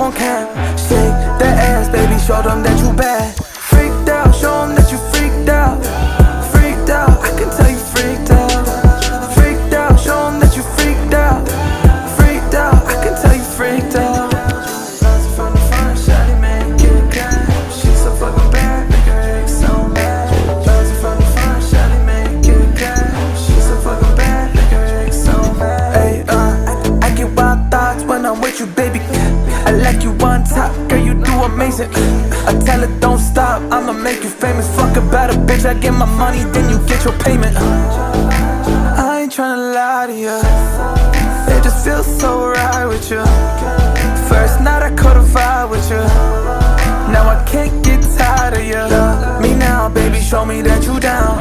on cam. Shake that ass, baby, show them that you bad. Freaked out, show them that you freaked out. Freaked out, I can tell you freaked out. Freaked out, show them that you freaked out. Freaked out, I can tell you freaked out. From the front, shawty make it clap. She's so fucking bad, make her act so mad. From the front, shawty make it clap. She's so fucking bad, make her act so mad. Hey, I get wild thoughts when I'm with you, baby. I like you on top, girl, you do amazing. I tell her don't stop, I'ma make you famous. Fuck about a bitch, I get my money, then you get your payment. I ain't tryna lie to you, it just feels so right with you. First night I caught a vibe with you, now I can't get tired of you. Me now, baby, show me that you down.